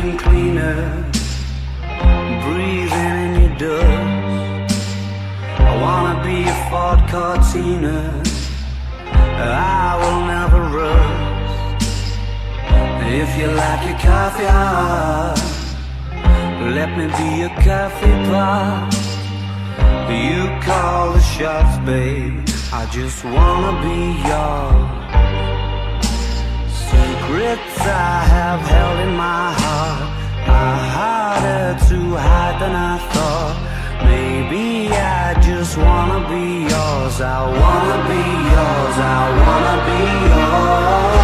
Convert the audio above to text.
vacuum cleaner, breathing in your dust. I wanna be a Ford Cortina, I will never rust. If you like your coffee hot, let me be your coffee pot. You call the shots, babe, I just wanna be yours. Secrets I have held in my heart are harder to hide than I thought. Maybe I just wanna be yours. I wanna be yours. I wanna be yours.